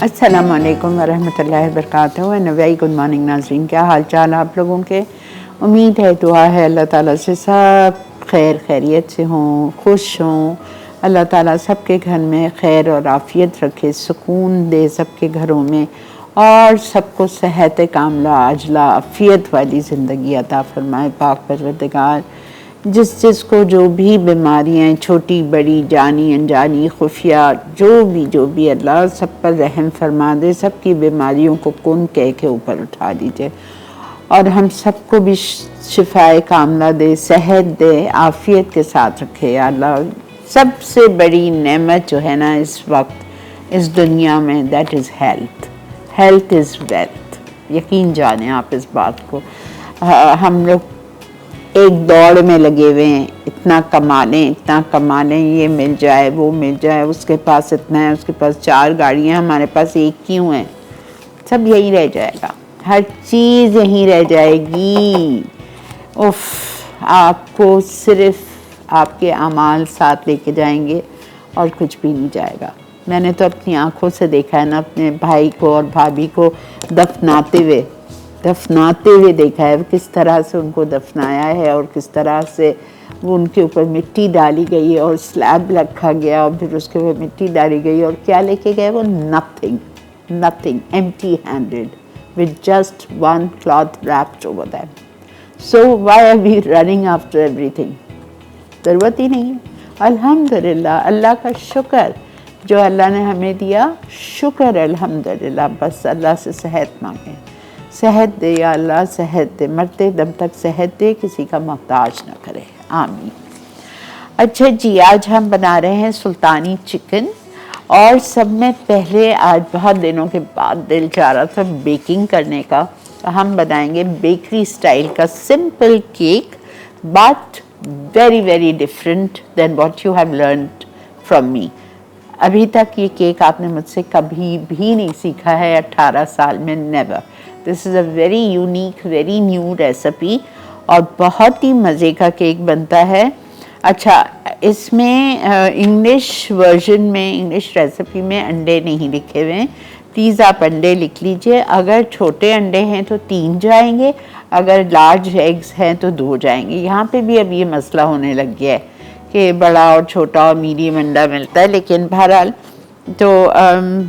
अस्सलाम वालेकुम वरहमतुल्लाहि वबरकातुहू एंड वेरी गुड मॉर्निंग नाज़रीन। क्या हाल चाल आप लोगों के? उम्मीद है, दुआ है अल्लाह ताला से सब खैर खैरियत से हों, खुश हों। अल्लाह ताला सबके घर में खैर और आफ़ियत रखे, सुकून दे सबके घरों में और सबको सेहत कामला आजला आफ़ियत वाली ज़िंदगी अता फ़रमाए पाक परवरदिगार। जिसको जो भी बीमारियाँ छोटी बड़ी जानी अनजानी खुफिया जो भी अल्लाह सब पर रहम फरमा दे, सबकी बीमारियों को कौन कह के ऊपर उठा दीजिए और हम सबको भी शिफाए कामना दे, सेहत दे, आफ़ियत के साथ रखे या अल्लाह। सबसे बड़ी नेमत जो है ना इस वक्त इस दुनिया में, that is health. Health is wealth, यकीन जाने आप इस बात को। हम लोग एक दौड़ में लगे हुए हैं, इतना कमा लें, ये मिल जाए वो मिल जाए, उसके पास इतना है, उसके पास 4 गाड़ियाँ, हमारे पास एक क्यों है। सब यही रह जाएगा, हर चीज़ यहीं रह जाएगी। उफ, आपको सिर्फ आपके अमाल साथ लेके जाएंगे और कुछ भी नहीं जाएगा। मैंने तो अपनी आंखों से देखा है ना, अपने भाई को और भाभी को दफनाते हुए देखा है, किस तरह से उनको दफनाया है और किस तरह से वो उनके ऊपर मिट्टी डाली गई और स्लैब रखा गया और फिर उसके ऊपर मिट्टी डाली गई और क्या लेके गए वो? Nothing, empty handed with just one cloth wrapped over them. So why are we running after everything? ज़रूरत ही नहीं है। अल्हम्दुलिल्लाह, अल्लाह का शुक्र जो अल्लाह ने हमें दिया, शुक्र अल्हम्दुलिल्लाह। बस अल्लाह से सेहत मांगे, सेहत दे या अल्लाह, सेहत दे, मरते दम तक सेहत दे, किसी का मोहताज न करे, आमीन। अच्छा जी, आज हम बना रहे हैं सुल्तानी चिकन और सब में पहले आज बहुत दिनों के बाद दिल चाह रहा था बेकिंग करने का, तो हम बनाएंगे बेकरी स्टाइल का simple cake, but very very different than what you have learned from me. अभी तक ये केक आपने मुझसे कभी भी नहीं सीखा है, 18 साल में, never. This is a very unique, very new recipe और बहुत ही मज़े का केक बनता है। अच्छा, इसमें इंग्लिश वर्जन में, इंग्लिश रेसिपी में अंडे नहीं लिखे हुए हैं, प्लीज़ आप अंडे लिख लीजिए। अगर छोटे अंडे हैं तो 3 जाएंगे, अगर लार्ज एग्स हैं तो 2 जाएंगे। यहाँ पे भी अब ये मसला होने लग गया है कि बड़ा और छोटा और मीडियम अंडा मिलता है, लेकिन बहरहाल तो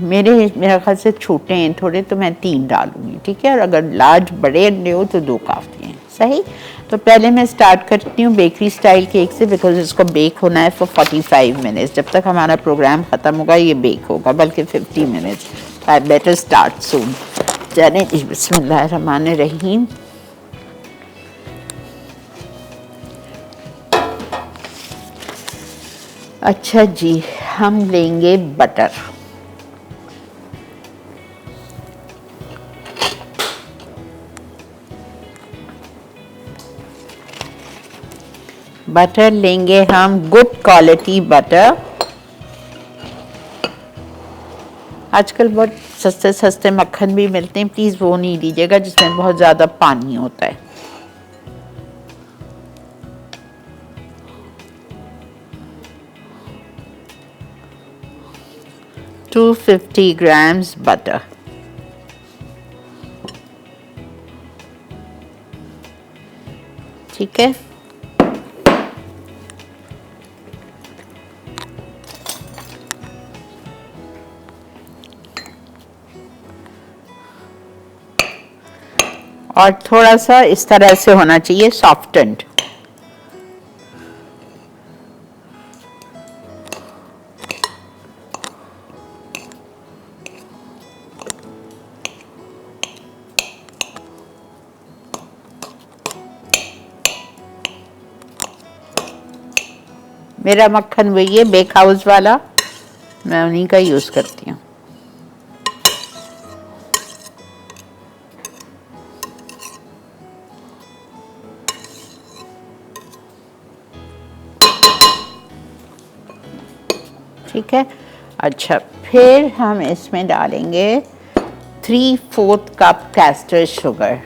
मेरा ख्याल से छोटे हैं थोड़े, तो मैं 3 डालूँगी, ठीक है। और अगर लार्ज बड़े अंडे हो तो 2 काफ़ी हैं, सही। तो पहले मैं स्टार्ट करती हूँ बेकरी स्टाइल केक से, बिकॉज इसको बेक होना है फॉर 45 मिनट्स। जब तक हमारा प्रोग्राम ख़त्म होगा ये बेक होगा, बल्कि 50 मिनट्स। आई बेटर स्टार्ट सून। चलें जी, बिस्मिल्लाहिर्रहमानिर्रहीम। अच्छा जी, हम लेंगे बटर। बटर लेंगे हम गुड क्वालिटी बटर। आजकल बहुत सस्ते सस्ते मक्खन भी मिलते हैं, प्लीज़ वो नहीं लीजिएगा जिसमें बहुत ज़्यादा पानी होता है। टू 250 ग्राम्स बटर, ठीक है। और थोड़ा सा इस तरह से होना चाहिए सॉफ्टेंड। मेरा मक्खन वही है, बेक हाउस वाला, मैं उन्हीं का यूज़ करती हूँ। ठीक है। अच्छा, फिर हम इसमें डालेंगे 3/4 cup castor sugar.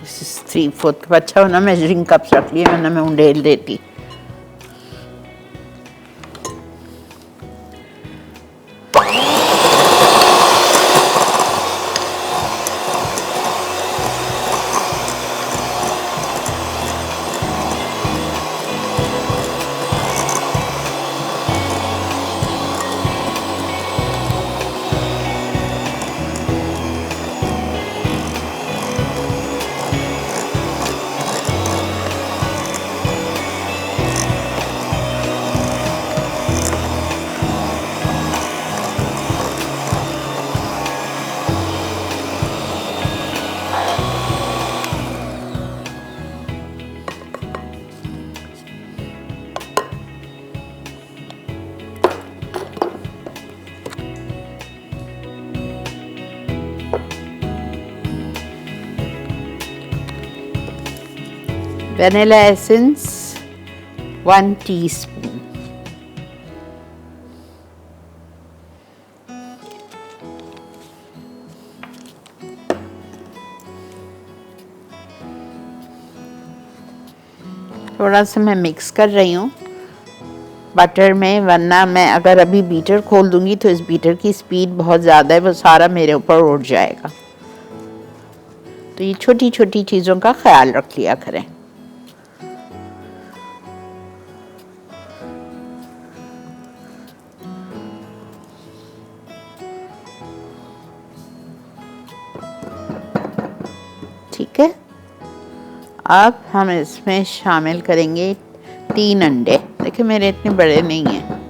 This is 3/4 अच्छा होना मेजरिंग कप्स रख लिए, वरना मैं उंडेल देती। Vanilla essence 1 teaspoon, थोड़ा सा मैं मिक्स कर रही हूँ बटर में, वरना मैं अगर अभी बीटर खोल दूंगी तो इस बीटर की स्पीड बहुत ज़्यादा है, वो सारा मेरे ऊपर उड़ जाएगा। तो ये छोटी छोटी चीज़ों का ख्याल रख लिया करें। ठीक है, अब हम इसमें शामिल करेंगे 3 अंडे। देखिए मेरे इतने बड़े नहीं हैं।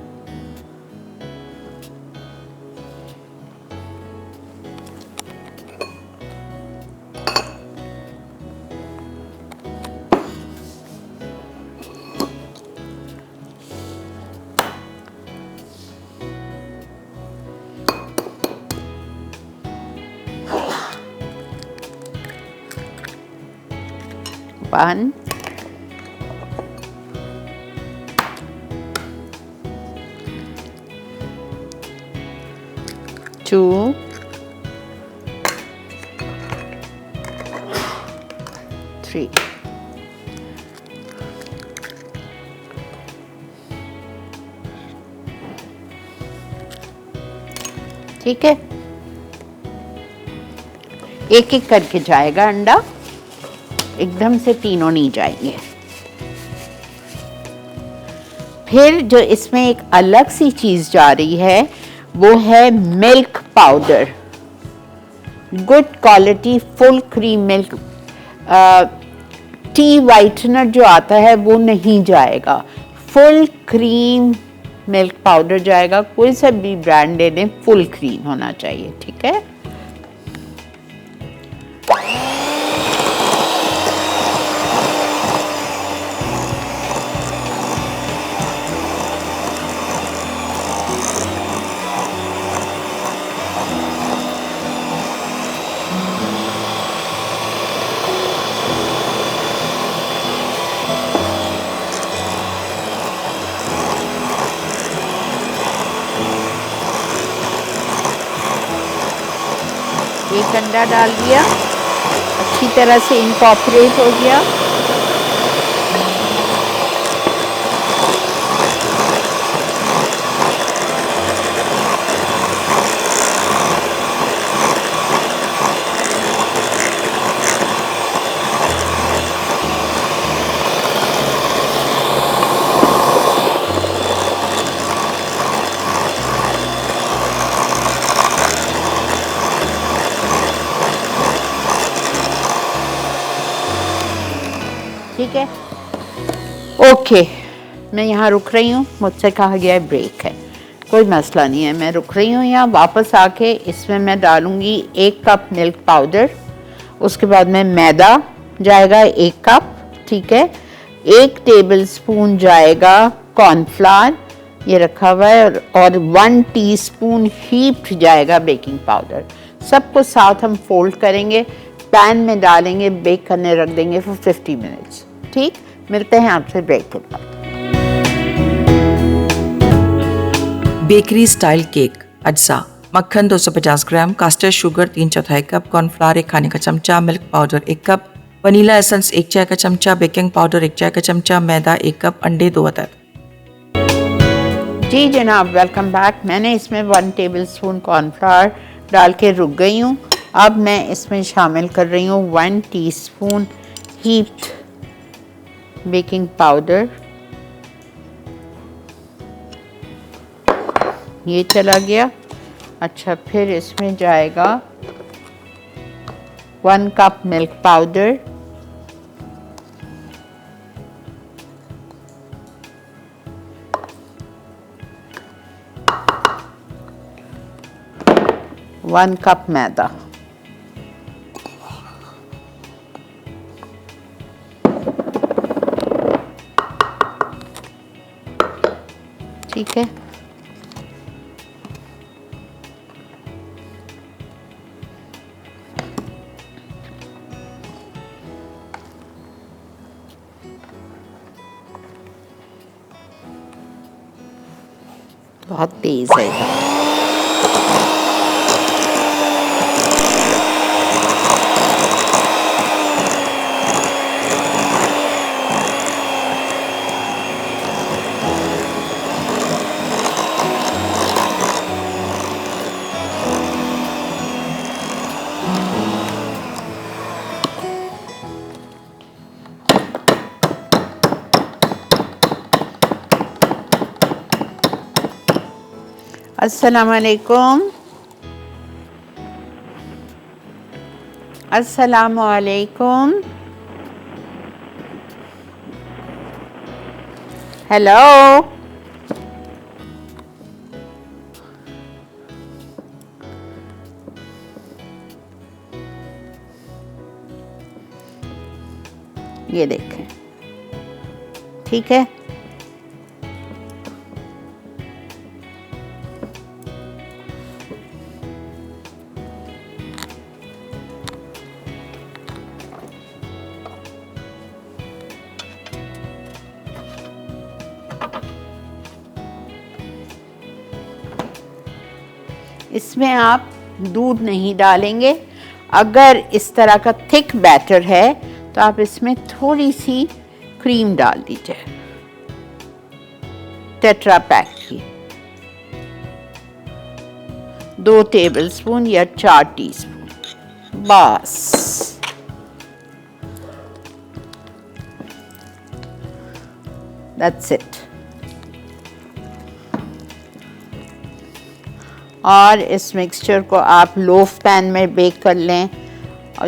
One, two, three. ठीक है, एक एक करके जाएगा अंडा, एकदम से तीनों नहीं जाएंगे। फिर जो इसमें एक अलग सी चीज जा रही है वो है milk powder, good quality full cream milk. T whitener जो आता है वो नहीं जाएगा, फुल क्रीम मिल्क पाउडर जाएगा। कोई सा भी ब्रांड ले लें, फुल क्रीम होना चाहिए। ठीक है, एक अंडा डाल दिया, अच्छी तरह से इनकॉर्पोरेट हो गया। ठीक है, ओके, मैं यहाँ रुक रही हूँ। मुझसे कहा गया है ब्रेक है, कोई मसला नहीं है, मैं रुक रही हूँ यहाँ। वापस आके इसमें मैं डालूंगी 1 कप मिल्क पाउडर, उसके बाद में मैदा जाएगा 1 कप। ठीक है, 1 टेबलस्पून जाएगा कॉर्नफ्लावर, ये रखा हुआ है, और 1 टीस्पून हीप्ड जाएगा बेकिंग पाउडर। सबको साथ हम फोल्ड करेंगे, पैन में डालेंगे, बेक करने रख देंगे फॉर 50 मिनट्स। ठीक, मिलते हैं आपसे ब्रेक के बाद। बेकरी स्टाइल केक अज्जा: मक्खन 250 ग्राम, कास्टर शुगर 3/4 कप, कॉर्नफ्लावर 1 खाने का चमचा, milk powder 1 cup, vanilla essence 1 चाय का चमचा, बेकिंग पाउडर 1 चाय का चमचा, मैदा 1 कप, अंडे 2 अदद। जी जनाब, वेलकम बैक। मैंने इसमें 1 टेबलस्पून कॉर्नफ्लावर डाल के रुक गई हूँ। अब मैं इसमें शामिल कर रही हूँ 1 टीस्पून हीप्ड बेकिंग पाउडर। ये चला गया। अच्छा, फिर इसमें जाएगा 1 cup milk powder, one cup मैदा, ठीक है। बहुत तेज है ये। अस्सलामुअलैकुम, अस्सलामुअलैकुम, हेलो। ये देखें, ठीक है। इसमें आप दूध नहीं डालेंगे। अगर इस तरह का थिक बैटर है तो आप इसमें थोड़ी सी क्रीम डाल दीजिए, टेट्रा पैक की 2 टेबलस्पून या 4 टीस्पून, बस। That's it. और इस मिक्सचर को आप लोफ पैन में बेक कर लें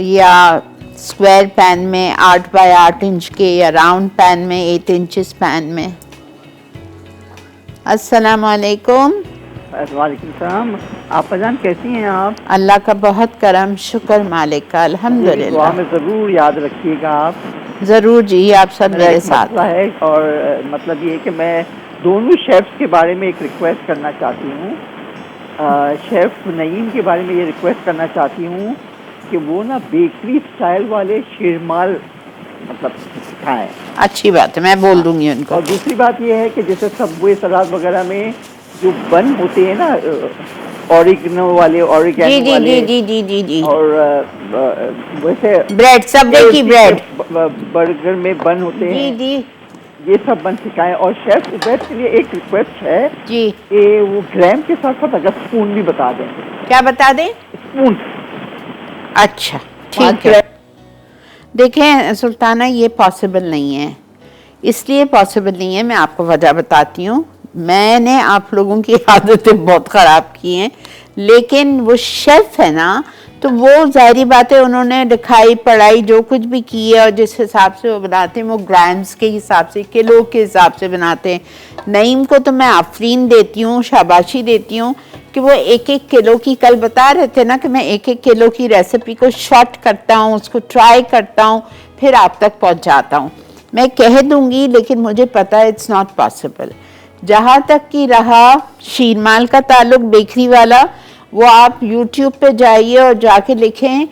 या स्क्वायर पैन में 8 बाय 8 इंच के, या राउंड पैन में 8 इंचेस पैन में। अस्सलाम वालेकुम। वालेकुम सलाम। आप जान कैसी हैं आप? अल्लाह का बहुत करम, शुक्र मालिक का, अल्हम्दुलिल्लाह। दुआ में ज़रूर याद रखिएगा आप। ज़रूर जी, आप सब मेरे साथ है। और मतलब ये कि मैं दोनों शेफ्स के बारे में एक रिक्वेस्ट करना चाहती हूँ। शेफ़ नईम के बारे में ये रिक्वेस्ट करना चाहती हूँ कि वो ना बेकरी स्टाइल वाले शीरमाल मतलब सिखाएं। अच्छी बात है, मैं बोल दूंगी उनको। और दूसरी बात ये है कि जैसे सबवे सलाद वगैरह में जो बन होते हैं ना, ऑरिगेनो वाले, ऑरिगेनो वाले, जी जी जी जी जी, और वैसे ब्रेड, सबवे की ब्रेड, बर्गर में बन होते हैं जी जी, ये सब बन सिखाएं। और शेफ उबैद के लिए एक रिक्वेस्ट है जी कि वो ग्राम के साथ साथ अगर स्पून भी बता दें। क्या बता दें? स्पून। अच्छा, ठीक है। देखें सुल्ताना, ये पॉसिबल नहीं है। इसलिए पॉसिबल नहीं है, मैं आपको वजह बताती हूँ। मैंने आप लोगों की आदतें बहुत ख़राब की हैं, लेकिन वो शेफ़ है ना, तो वो ज़ाहिरी बात है, उन्होंने लिखाई पढ़ाई जो कुछ भी की है और जिस हिसाब से वो बनाते हैं वो ग्राम्स के हिसाब से, किलो के हिसाब से बनाते हैं। नईम को तो मैं आफरीन देती हूँ, शाबाशी देती हूँ कि वो 1-1 किलो की, कल बता रहे थे ना कि मैं 1-1 किलो की रेसिपी को शॉर्ट करता हूँ, उसको ट्राई करता हूँ, फिर आप तक पहुँचाता हूँ। मैं कह दूँगी, लेकिन मुझे पता है इट्स नॉट पॉसिबल। जहाँ तक कि रहा शीरमाल का ताल्लुक, बेकरी वाला, वो आप YouTube पे जाइए और जाके लिखें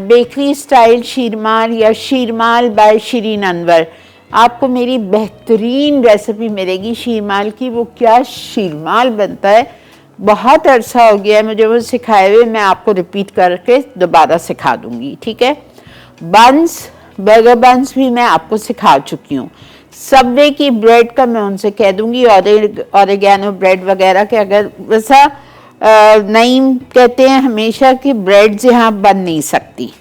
बेकरी स्टाइल शीरमाल या शीरमाल बाय शिरीन अनवर, आपको मेरी बेहतरीन रेसिपी मिलेगी शीरमाल की। वो क्या शीरमाल बनता है, बहुत अरसा हो गया है मुझे वो सिखाए हुए, मैं आपको रिपीट करके दोबारा सिखा दूंगी, ठीक है। बंस बर्गर बन्स भी मैं आपको सिखा चुकी हूँ। सबवे की ब्रेड का मैं उनसे कह दूंगी ऑरिगेनो ब्रेड वगैरह के, अगर वैसा नईम कहते हैं हमेशा कि ब्रेड्स यहाँ बन नहीं सकती,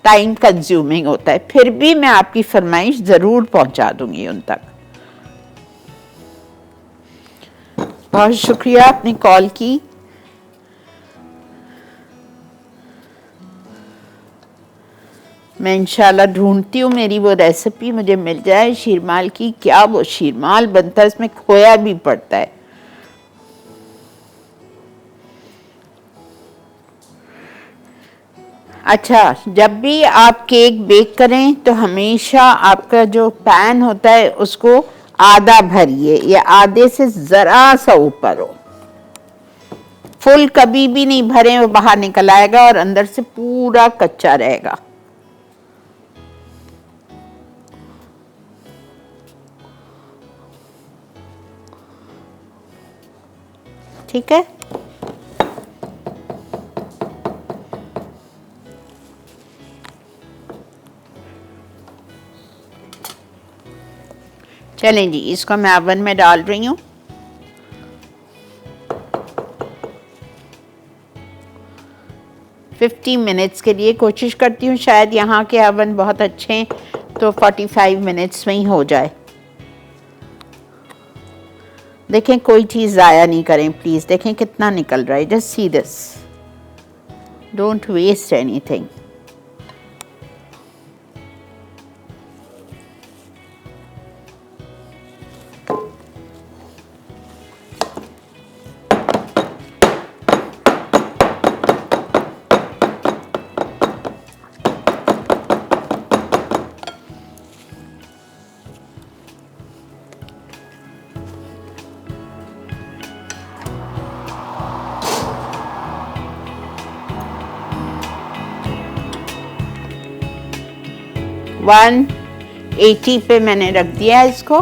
टाइम कंज्यूमिंग होता है, फिर भी मैं आपकी फरमाइश ज़रूर पहुँचा दूंगी उन तक। बहुत शुक्रिया आपने कॉल की। मैं इंशाल्लाह ढूंढती हूँ मेरी वो रेसिपी मुझे मिल जाए शीरमाल की। क्या वो शीरमाल बनता है, इसमें खोया भी पड़ता है। अच्छा, जब भी आप केक बेक करें तो हमेशा आपका जो पैन होता है उसको आधा भरिए, या आधे से ज़रा सा ऊपर हो। फुल कभी भी नहीं भरें, वो बाहर निकल आएगा और अंदर से पूरा कच्चा रहेगा। ठीक है, चलें जी, इसको मैं ओवन में डाल रही हूँ। फिफ्टी मिनट्स के लिए कोशिश करती हूँ, शायद यहाँ के ओवन बहुत अच्छे हैं तो 45 मिनट्स में ही हो जाए। देखें, कोई चीज़ ज़ाया नहीं करें प्लीज़। देखें कितना निकल रहा है, just see this, don't waste anything. One 80 पे मैंने रख दिया है इसको।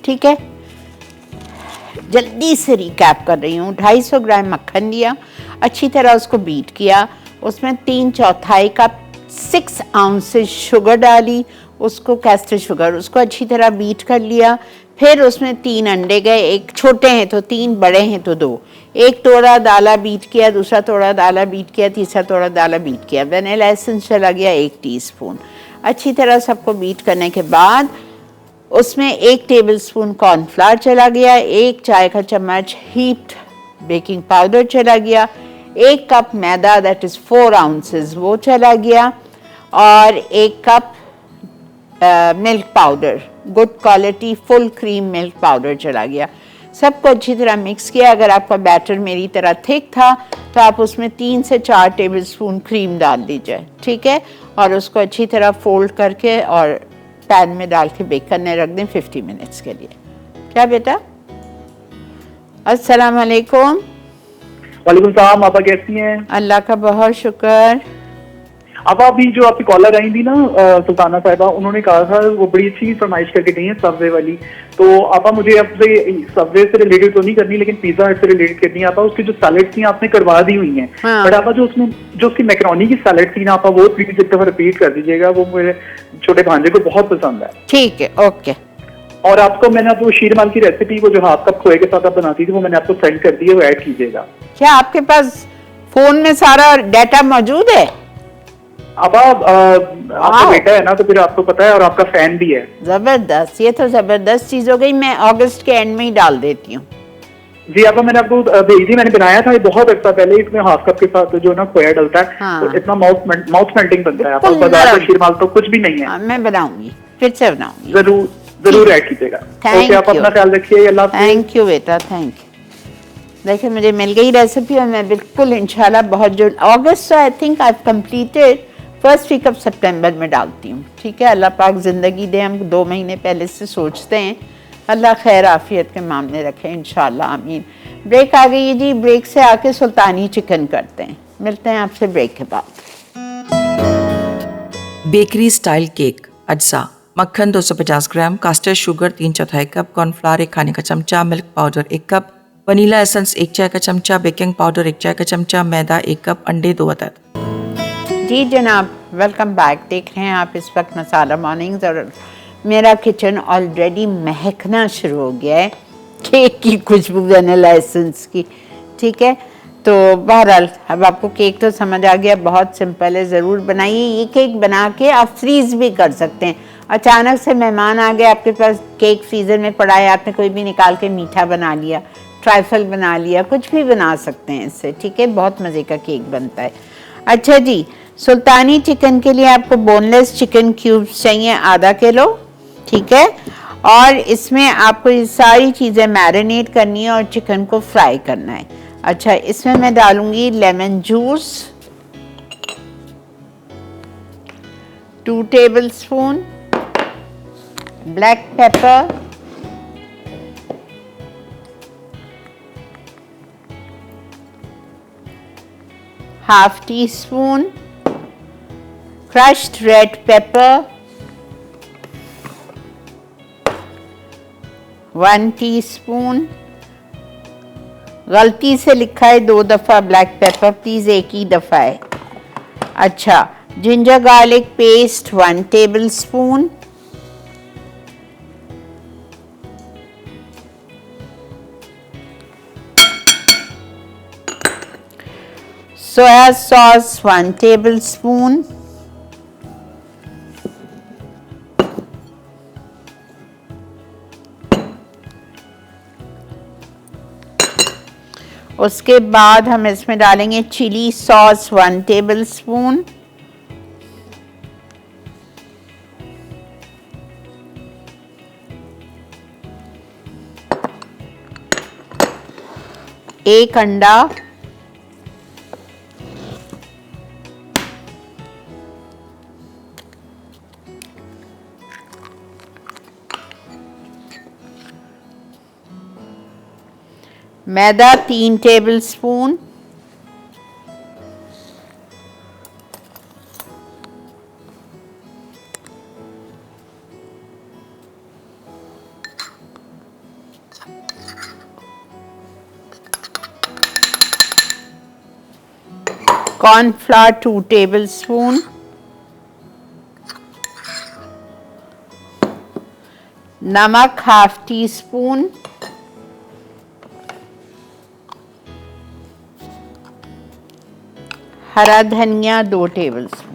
ठीक है, जल्दी से रिकैप कर रही हूँ। 250 ग्राम मक्खन लिया, अच्छी तरह उसको बीट किया, उसमें 3/4 कप 6 आउंसेस शुगर डाली, उसको कैस्टर शुगर, उसको अच्छी तरह बीट कर लिया। फिर उसमें 3 अंडे गए, एक छोटे हैं तो 3, बड़े हैं तो 2। एक तोड़ा दाला बीट किया, दूसरा तोड़ा दाला बीट किया, तीसरा तोड़ा दाला बीट किया। वनीला एसेंस चला गया 1 टीस्पून। अच्छी तरह सबको बीट करने के बाद उसमें 1 टेबलस्पून कॉर्नफ्लावर चला गया, 1 चाय का चम्मच हीप्ड बेकिंग पाउडर चला गया, 1 cup maida that is 4 ounces वो चला गया, और 1 cup milk powder, good quality full cream milk powder चला गया। सबको अच्छी तरह मिक्स किया। अगर आपका बैटर मेरी तरह थिक था तो आप उसमें 3 से 4 टेबलस्पून क्रीम डाल दीजिए। ठीक है, और उसको अच्छी तरह फोल्ड करके और पैन में डाल के बेक करने रख दें 50 मिनट्स के लिए। क्या बेटा? अस्सलाम वालेकुम। वालेकुम सलाम। आपा कैसी हैं? अल्लाह का बहुत शुक्र। आपा अभी जो आपकी कॉलर आई थी ना सुल्ताना साहिबा, उन्होंने कहा था वो बड़ी अच्छी फरमाइश करके गई है सबवे वाली। तो आपा मुझे आपसे सबवे से रिलेटेड तो नहीं करनी, लेकिन पिज्जा हट से रिलेटेड करनी है। आपा उसकी जो सैलेड थी आपने करवा दी हुई हैं, बट आपा जो उसकी मैकरोनी की सैलेड थी ना, आपा वो प्लीज एक दफा रिपीट कर दीजिएगा, वो मेरे छोटे भांजे को बहुत पसंद है। ठीक है, ओके। और आपको मैंने वो शीरमाल की रेसिपी, वो जो हाफ कप खोए के साथ आप बनाती थी, वो मैंने आपको सेंड कर दी है, वो ऐड कीजिएगा। क्या आपके पास फोन में सारा डाटा मौजूद है? अब आपका बेटा है ना, तो फिर आपको पता है, और आपका फैन भी है। जबरदस्त, ये तो जबरदस्त चीज हो गई। मैं अगस्त के एंड में ही डाल देती हूँ। जी आपा, मैंने आपको भेजी, मैंने बनाया था ये बहुत अच्छा पहले। इसमें हाफ कप के साथ जो ना खोया डलता है, हाँ। तो इतना माउथ मेल्टिंग बनता है। आपका बाजार का शीरमाल तो कुछ भी नहीं है। मैं बनाऊंगी, फिर से बनाऊंगी। जरूर ऐड कीजिएगा। ओके, आप अपना ख्याल रखिए। अल्लाह हाफ़िज़। थैंक यू बेटा, थैंक यू। देखिए, मुझे मिल गई रेसिपी और मैं बिल्कुल इंशाल्लाह बहुत जल्द, अगस्त I think I completed, first week of सितंबर में डालती हूँ। ठीक है, अल्लाह पाक ज़िंदगी दे, हम 2 महीने पहले से सोचते हैं। अल्लाह खैर आफियत के मामले रखे इंशाल्लाह, आमीन। ब्रेक आ गई है जी, ब्रेक से आके सुल्तानी चिकन करते हैं। मिलते हैं आपसे ब्रेक के बाद। बेकरी स्टाइल केक अज्जा: मक्खन 250 ग्राम, कास्टर शुगर 3/4 कप, कॉर्नफ्लावर 1 खाने का चमचा, milk powder 1 cup, vanilla essence 1 चाय का चमचा, बेकिंग पाउडर 1 चाय का चमचा, मैदा 1 कप, अंडे 2 अदद। जी जनाब, वेलकम बैक। देख रहे हैं आप इस वक्त मसाला मॉर्निंग्स और मेरा किचन ऑलरेडी महकना शुरू हो गया है केक की खुशबू, वनीला एसेंस की। ठीक है, तो बहरहाल अब आपको केक तो समझ आ गया, बहुत सिंपल है, ज़रूर बनाइए। ये केक बना के आप फ्रीज़ भी कर सकते हैं। अचानक से मेहमान आ गए, आपके पास केक फ्रीज़र में पड़ा है, आपने कोई भी निकाल के मीठा बना लिया, ट्राइफल बना लिया, कुछ भी बना सकते हैं इससे। ठीक है, बहुत मज़े का केक बनता है। अच्छा जी, सुल्तानी चिकन के लिए आपको बोनलेस चिकन क्यूब्स चाहिए आधा किलो। ठीक है, और इसमें आपको ये सारी चीज़ें मैरिनेट करनी है और चिकन को फ्राई करना है। अच्छा, इसमें मैं डालूंगी lemon juice 2 tablespoon, black pepper, half tea spoon crushed red pepper, 1 teaspoon, गलती से लिखा है 2 दफ़ा ब्लैक पेपर, प्लीज़ एक ही दफ़ा है। अच्छा, ginger garlic paste 1 tablespoon, soya sauce 1 tablespoon, उसके बाद हम इसमें डालेंगे चिली सॉस 1 टेबलस्पून, एक अंडा, मैदा 3 टेबलस्पून, कॉर्नफ्लावर 2 टेबलस्पून, नमक हाफ टी स्पून, हरा धनिया 2 टेबलस्पून।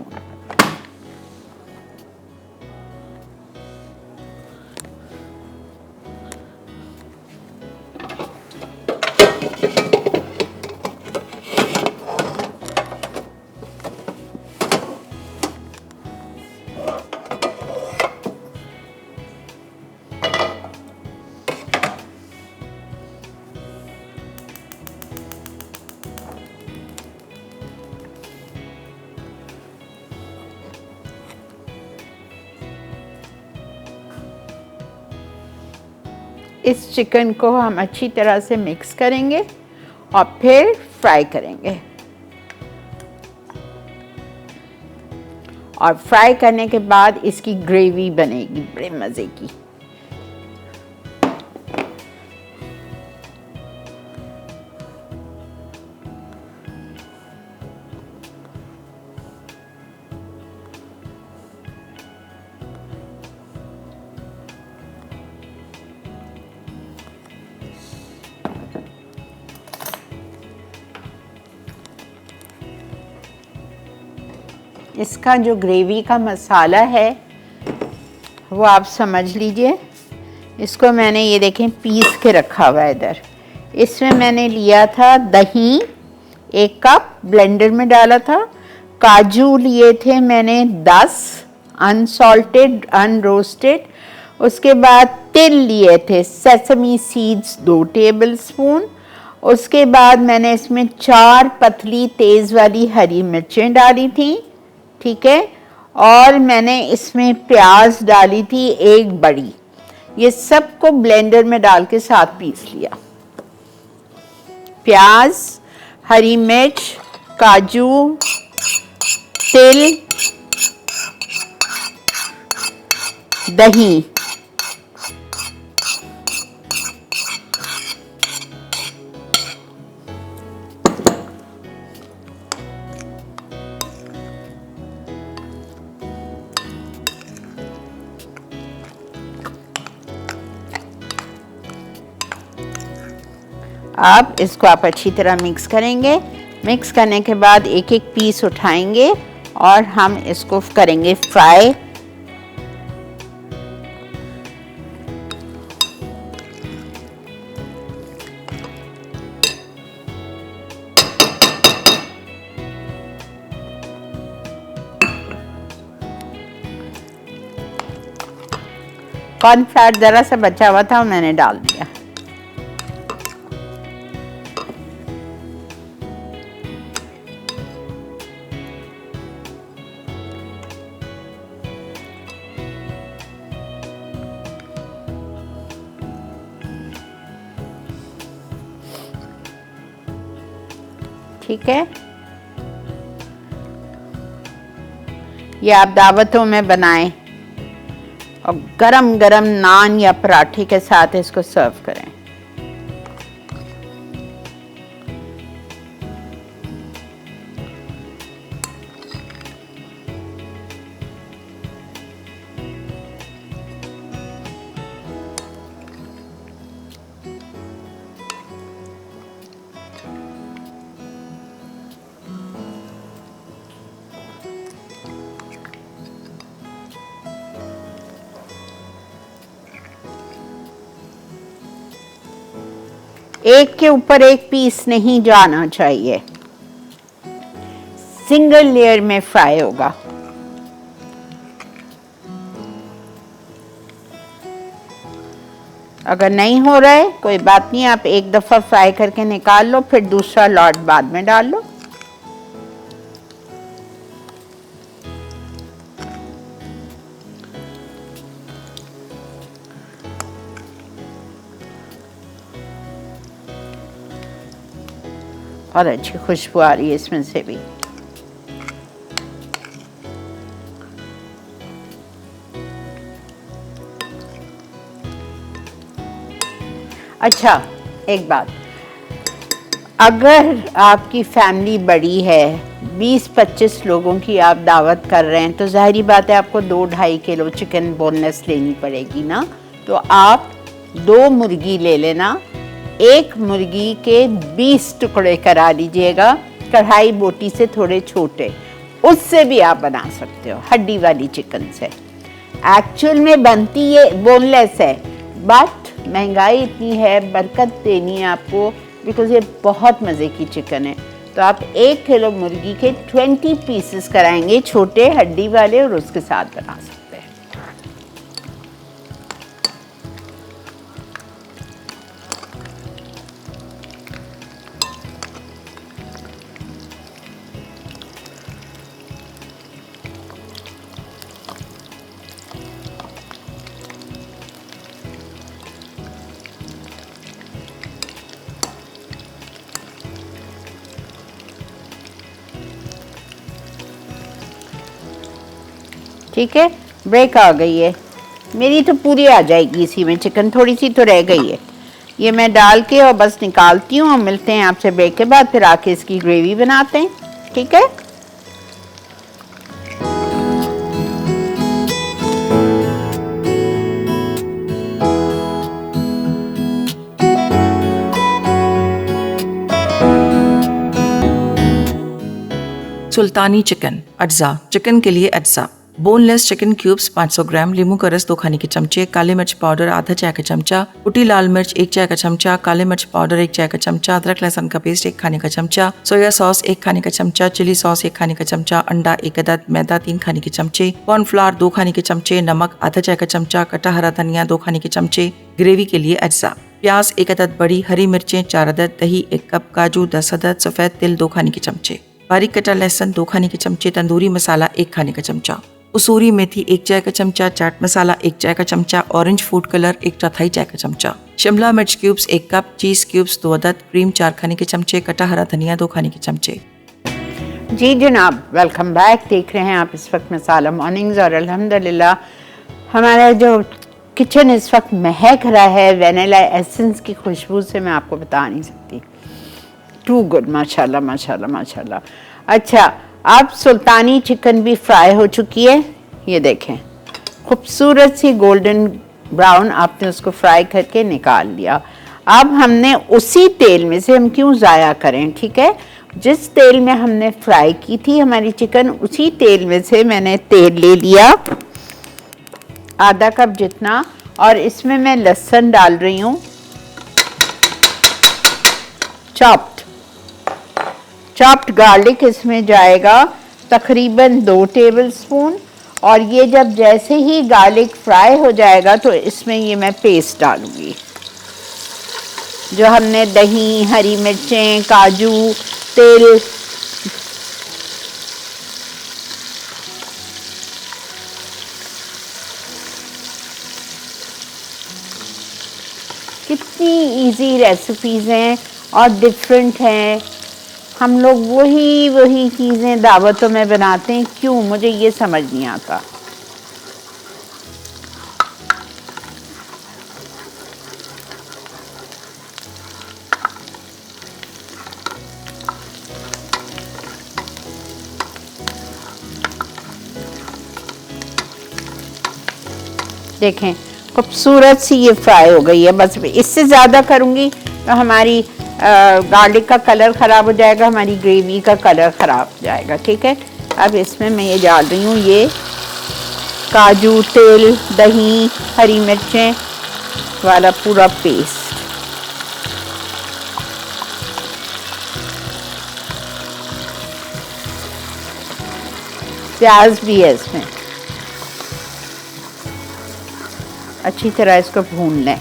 इस चिकन को हम अच्छी तरह से मिक्स करेंगे और फिर फ्राई करेंगे। और फ्राई करने के बाद इसकी ग्रेवी बनेगी बड़े मज़े की। इसका जो ग्रेवी का मसाला है वो आप समझ लीजिए। इसको मैंने ये देखें पीस के रखा हुआ है इधर। इसमें मैंने लिया था दही 1 कप, ब्लेंडर में डाला था। काजू लिए थे मैंने 10 अनसॉल्टेड अनरोस्टेड। उसके बाद तिल लिए थे सेसमी सीड्स 2 टेबलस्पून। उसके बाद मैंने इसमें 4 पतली तेज़ वाली हरी मिर्चें डाली थी। ठीक है, और मैंने इसमें प्याज डाली थी 1 बड़ी। ये सबको ब्लेंडर में डाल के साथ पीस लिया। प्याज, हरी मिर्च, काजू, तिल, दही, अब इसको आप अच्छी तरह मिक्स करेंगे। मिक्स करने के बाद एक एक पीस उठाएंगे और हम इसको करेंगे फ्राई। कॉर्नफ्लावर जरा सा बचा हुआ था, मैंने डाल दिया। ठीक है, ये आप दावतों में बनाएं और गरम गरम नान या पराठे के साथ इसको सर्व करें। एक के ऊपर एक पीस नहीं जाना चाहिए, सिंगल लेयर में फ्राई होगा। अगर नहीं हो रहा है कोई बात नहीं, आप एक दफा फ्राई करके निकाल लो, फिर दूसरा लॉट बाद में डाल लो। और अच्छी खुशबू आ रही है इसमें से भी। अच्छा, एक बात, अगर आपकी फैमिली बड़ी है, 20-25 लोगों की आप दावत कर रहे हैं, तो जाहिर बात है आपको 2-2.5 किलो चिकन बोनलेस लेनी पड़ेगी ना। तो आप 2 मुर्गी ले लेना, एक मुर्गी के 20 टुकड़े करा लीजिएगा, कढ़ाई बोटी से थोड़े छोटे, उससे भी आप बना सकते हो, हड्डी वाली चिकन से। एक्चुअल में बनती ये बोनलेस है, बट महंगाई इतनी है, बरकत देनी है आपको, बिकॉज ये बहुत मज़े की चिकन है। तो आप 1 किलो मुर्गी के 20 पीसेस कराएंगे, छोटे हड्डी वाले, और उसके साथ बना सकते हैं। ठीक है, ब्रेक आ गई है मेरी, तो पूरी आ जाएगी इसी में, चिकन थोड़ी सी तो रह गई है। ये मैं डाल के और बस निकालती हूँ, और मिलते हैं आपसे ब्रेक के बाद, फिर आके इसकी ग्रेवी बनाते हैं। ठीक है, सुल्तानी चिकन अज्जा। चिकन के लिए अज्जा: बोनलेस चिकन क्यूब्स 500 ग्राम, लींबू का रस 2 खाने के चमचे, काली मिर्च पाउडर आधा चाय का चमचा, कुटी लाल मिर्च 1 चाय का चमचा, काले मिर्च पाउडर 1 चाय का चमचा, अदरक लहसुन का पेस्ट 1 खाने का चमचा, सोया सॉस 1 खाने का चमचा, चिली सॉस 1 खाने का चमचा, अंडा 1 अदद, मैदा 3 खाने के चमचे, कॉर्नफ्लावर 2 खाने के चमचे, नमक आधा चाय का चमचा, कटा हरा धनिया 2 खाने के चमचे। ग्रेवी के लिए अज्जा: प्याज 1 अदद बड़ी, हरी मिर्चें 4 अदद, दही 1 कप, काजू 10 अदद, सफेद तिल 2 खाने के चमचे, बारीक कटा लहसुन 2 खाने के चमचे, तंदूरी मसाला 1 खाने का चमचा, कसूरी मेथी 1 चाय का चमचा, चाट मसाला 1 चाय का चमचा, ऑरेंज फूड कलर 1/4 चाय का चमचा, शिमला मिर्च क्यूब्स 1 कप, चीज क्यूब्स 2 अदद, क्रीम 4 खाने के चमचे, कटा हरा धनिया 2 खाने के चमचे। जी जनाब, वेलकम बैक। देख रहे हैं आप इस वक्त मसाला मॉर्निंग्स, और अल्हम्दुलिल्लाह हमारा जो किचन इस वक्त महक रहा है वैनिला एसेंस की खुशबू से, मैं आपको बता नहीं सकती। टू गुड, माशाल्लाह माशाल्लाह माशाल्लाह। अच्छा, अब सुल्तानी चिकन भी फ्राई हो चुकी है, ये देखें खूबसूरत सी गोल्डन ब्राउन, आपने उसको फ्राई करके निकाल लिया। अब हमने उसी तेल में से, हम क्यों ज़ाया करें, ठीक है, जिस तेल में हमने फ्राई की थी हमारी चिकन, उसी तेल में से मैंने तेल ले लिया आधा कप जितना, और इसमें मैं लहसुन डाल रही हूँ चॉप्ड गार्लिक इसमें जाएगा तकरीबन 2 टेबलस्पून। और ये जब जैसे ही गार्लिक फ्राई हो जाएगा तो इसमें ये मैं पेस्ट डालूंगी, जो हमने दही, हरी मिर्चें, काजू, तेल, कितनी इजी रेसिपीज़ हैं और डिफरेंट हैं। हम लोग वही चीज़ें दावतों में बनाते हैं, क्यों, मुझे ये समझ नहीं आता। देखें खूबसूरत सी ये फ्राई हो गई है। बस इससे ज़्यादा करूँगी तो हमारी गार्लिक का कलर ख़राब हो जाएगा, हमारी ग्रेवी का कलर ख़राब हो जाएगा, ठीक है। अब इसमें मैं ये डाल रही हूँ ये काजू, तेल, दही, हरी मिर्चें वाला पूरा पेस्ट। प्याज भी है इसमें, अच्छी तरह इसको भून लें।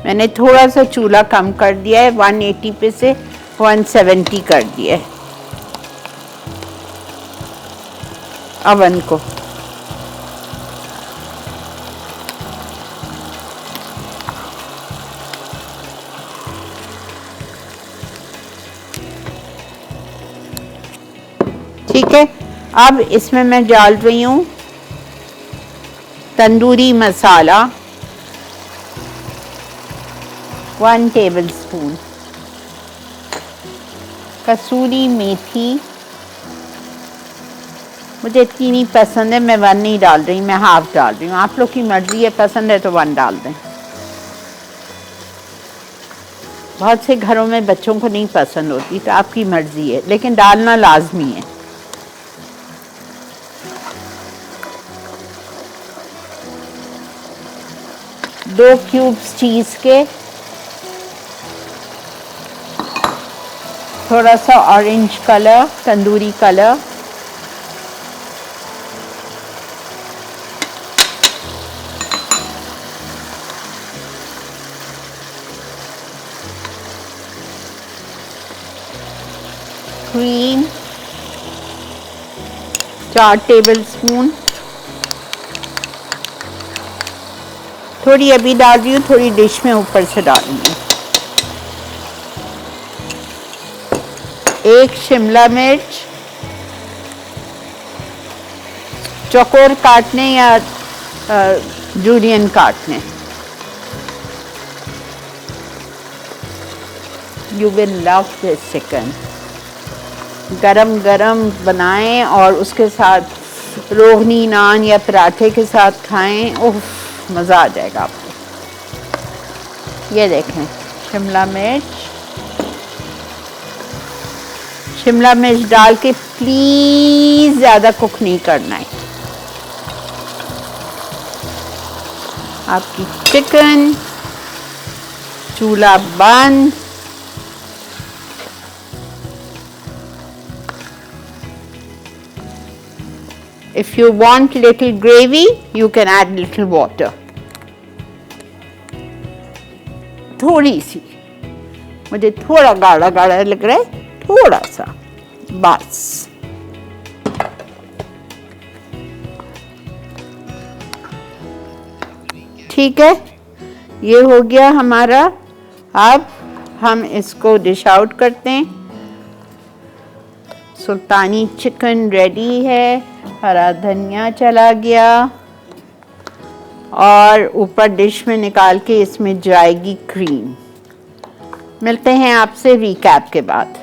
मैंने थोड़ा सा चूल्हा कम कर दिया है, 180 पे से 170 कर दिया है अवन को। ठीक है, अब इसमें मैं डाल रही हूँ तंदूरी मसाला 1 टेबलस्पून, कसूरी मेथी मुझे इतनी नहीं पसंद है, मैं 1 नहीं डाल रही, मैं हाफ डाल रही हूँ। आप लोग की मर्जी है, पसंद है तो 1 डाल दें। बहुत से घरों में बच्चों को नहीं पसंद होती, तो आपकी मर्जी है, लेकिन डालना लाजमी है। दो क्यूब्स चीज़ के, थोड़ा सा orange colour, tandoori colour, cream 4 tablespoon, थोड़ी अभी डाल रही हूँ, थोड़ी डिश में ऊपर से डालूंगी। 1 शिमला मिर्च चौकोर काटने या जूलियन काटने। You will love this chicken. गरम गरम बनाएं और उसके साथ रोगनी नान या पराठे के साथ खाएं, ओह मज़ा आ जाएगा आपको। ये देखें शिमला मिर्च डाल के प्लीज़ ज़्यादा कुक नहीं करना है। आपकी चिकन, चूल्हा बंद। If you want little gravy, you can add little water. थोड़ी सी, मुझे थोड़ा गाढ़ा गाढ़ा लग रहा है, थोड़ा सा बस। ठीक है, ये हो गया हमारा। अब हम इसको डिश आउट करते हैं। सुल्तानी चिकन रेडी है, हरा धनिया चला गया और ऊपर डिश में निकाल के इसमें जाएगी क्रीम। मिलते हैं आपसे रिकैप के बाद।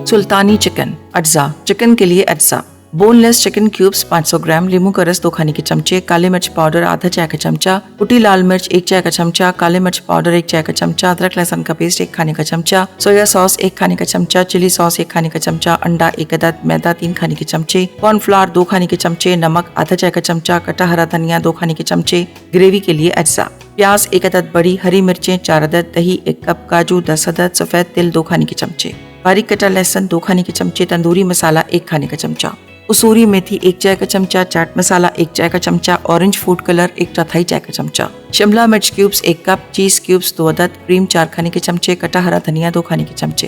सुल्तानी चिकन अज्जा, चिकन के लिए अज्जा, बोनलेस चिकन क्यूब्स 500 ग्राम, लींबू का रस 2 खाने के चमचे, काले मिर्च पाउडर आधा चाय का चमचा, कुटी लाल मिर्च 1 चाय का चमचा, काले मिर्च पाउडर 1 चाय का चमचा, अदरक लहसुन का पेस्ट 1 खाने का चमचा, सोया सॉस 1 खाने का चमचा, चिली सॉस 1 खाने का चमचा, अंडा 1 अदद, मैदा 3 खाने के चमचे, कॉर्नफ्लावर 2 खाने के चमचे, नमक आधा चाय का चमचा, कटा हरा धनिया 2 खाने के चमचे, ग्रेवी के लिए अज्जा, प्याज 1 अदद बड़ी, हरी मिर्चें 4 अदद, दही 1 कप, काजू 10 अदद, सफेद तिल 2 खाने के चमचे, बारीक कटा लहसुन 2 खाने के चमचे, तंदूरी मसाला 1 खाने का चमचा, कसूरी मेथी 1 चाय का चमचा, चाट मसाला 1 चाय का चमचा, ऑरेंज फूड कलर 1/4 चाय का चमचा, शिमला मिर्च क्यूब्स 1 कप, चीज क्यूब्स 2 अदद, क्रीम 4 खाने के चमचे, कटा हरा धनिया 2 खाने के चमचे।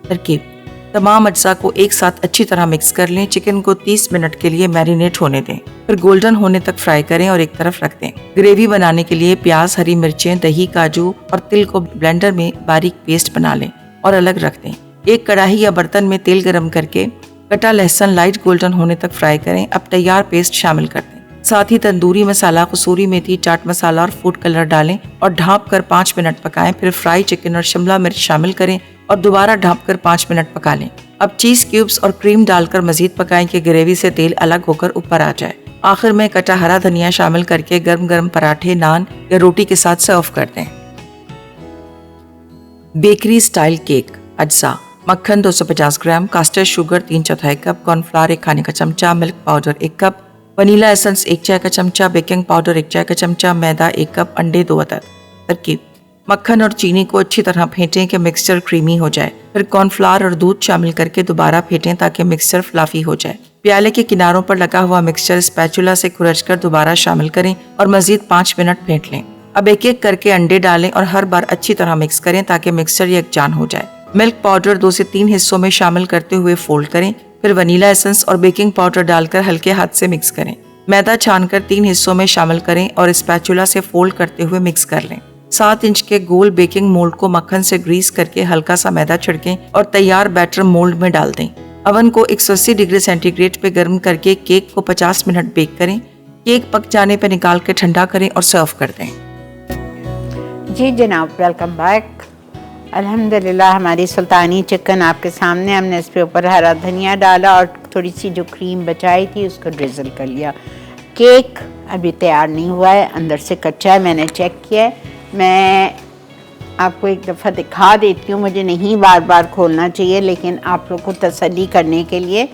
तरकीब: तमाम अज्जा को एक साथ अच्छी तरह मिक्स कर लें। चिकन को 30 मिनट के लिए मैरिनेट होने दें, फिर गोल्डन होने तक फ्राई करें और एक तरफ रख दें। ग्रेवी बनाने के लिए प्याज, हरी मिर्चें, दही, काजू और तिल को ब्लेंडर में बारीक पेस्ट बना लें और अलग रख दें। एक कढ़ाई या बर्तन में तेल गरम करके कटा लहसुन लाइट गोल्डन होने तक फ्राई करें। अब तैयार पेस्ट शामिल कर दें। साथ ही तंदूरी मसाला, कसूरी मेथी, चाट मसाला और फूड कलर डालें और ढाँप कर 5 मिनट पकाएं। फिर फ्राई चिकन और शिमला मिर्च शामिल करें और दोबारा ढाँप कर 5 मिनट पका लें। अब चीज क्यूब्स और क्रीम डालकर मजीद पकाएं कि ग्रेवी से तेल अलग होकर ऊपर आ जाए। आखिर में कटा हरा धनिया शामिल करके गर्म गर्म पराठे, नान या रोटी के साथ सर्व कर दें। बेकरी स्टाइल केक अज्जा: मक्खन 250 ग्राम, कास्टर शुगर 3/4 कप, कॉर्नफ्लावर 1 खाने का चमचा, milk powder 1 cup, vanilla essence 1 चाय का चमचा, बेकिंग पाउडर 1 चाय का चमचा, मैदा 1 कप, अंडे 2 अदद। तरकीब: मक्खन और चीनी को अच्छी तरह फेंटें कि मिक्सचर क्रीमी हो जाए। फिर कॉर्नफ्लावर और दूध शामिल करके दोबारा फेंटें ताकि मिक्सचर फ्लफी हो जाए। प्याले के किनारों पर लगा हुआ मिक्सचर स्पैचुला से खुरचकर दोबारा शामिल करें और मजीद 5 मिनट फेंट लें। अब एक एक करके अंडे डालें और हर बार अच्छी तरह मिक्स करें ताकि मिक्सचर यकजान हो जाए। मिल्क पाउडर 2 से 3 हिस्सों में शामिल करते हुए फोल्ड करें। फिर वनीला एसेंस और बेकिंग पाउडर डालकर हल्के हाथ से मिक्स करें। मैदा छानकर 3 हिस्सों में शामिल करें और स्पैचुला से फोल्ड करते हुए मिक्स कर लें। 7 इंच के गोल बेकिंग मोल्ड को मक्खन से ग्रीस करके हल्का सा मैदा छिड़कें और तैयार बैटर मोल्ड में डाल दें। अवन को 180 डिग्री सेंटीग्रेड पे गर्म करके केक को 50 मिनट बेक करें। केक पक जाने पर निकाल के ठंडा करें और सर्व कर दें। जी जनाब, वेलकम बैक। अल्हम्दुलिल्लाह हमारी सुल्तानी चिकन आपके सामने। हमने इस पे ऊपर हरा धनिया डाला और थोड़ी सी जो क्रीम बचाई थी उसको ड्रिजल कर लिया। केक अभी तैयार नहीं हुआ है, अंदर से कच्चा है, मैंने चेक किया है। मैं आपको एक दफ़ा दिखा देती हूँ, मुझे नहीं बार बार खोलना चाहिए लेकिन आप लोग को तसल्ली करने के लिए।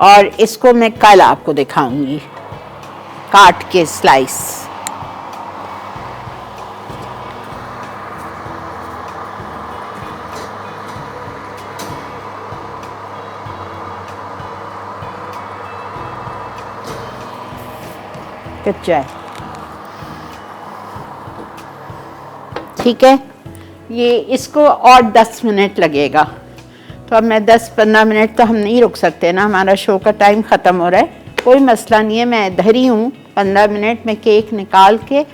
और इसको मैं कल आपको दिखाऊंगी काट के स्लाइस। कच्चा है, ठीक है। ये इसको और 10 मिनट लगेगा, तो अब मैं 10-15 मिनट तो हम नहीं रुक सकते ना, हमारा शो का टाइम ख़त्म हो रहा है। कोई मसला नहीं है, मैं इधर ही हूँ। 15 मिनट में केक निकाल के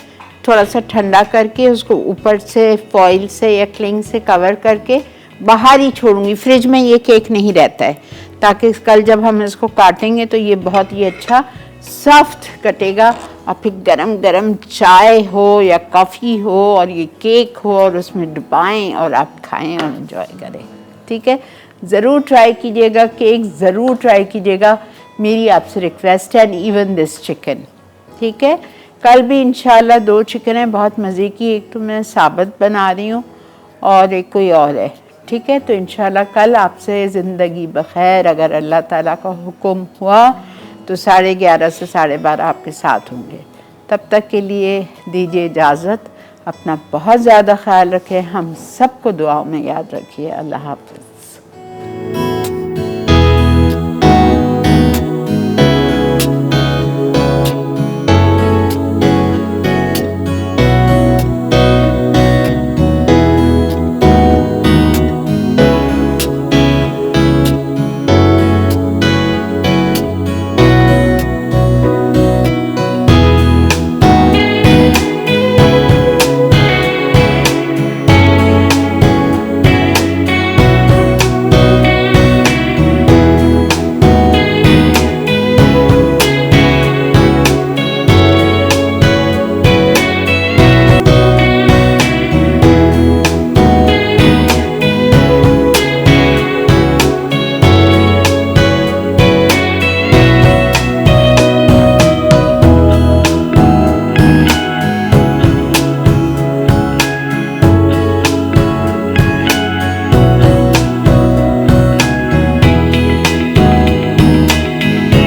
थोड़ा सा ठंडा करके उसको ऊपर से फॉइल से या क्लिंग से कवर करके बाहर ही छोड़ूंगी। फ्रिज में ये केक नहीं रहता है, ताकि कल जब हम इसको काटेंगे तो ये बहुत ही अच्छा सॉफ्ट कटेगा। और फिर गरम गरम चाय हो या कॉफ़ी हो और ये केक हो और उसमें डुबाएं और आप खाएं और एंजॉय करें, ठीक है। ज़रूर ट्राई कीजिएगा, केक ज़रूर ट्राई कीजिएगा, मेरी आपसे रिक्वेस्ट है। एंड इवन दिस चिकन, ठीक है। कल भी इंशाल्लाह 2 चिकन है बहुत मज़े की, एक तो मैं साबित बना रही हूँ और एक कोई और है, ठीक है। तो इंशाल्लाह कल आपसे ज़िंदगी बखैर, अगर अल्लाह ताला का हुक्म हुआ तो 11:30 से 12:30 आपके साथ होंगे। तब तक के लिए दीजिए इजाज़त। अपना बहुत ज़्यादा ख्याल रखें, हम सबको दुआओं में याद रखिए। अल्लाह हाफ़िज़।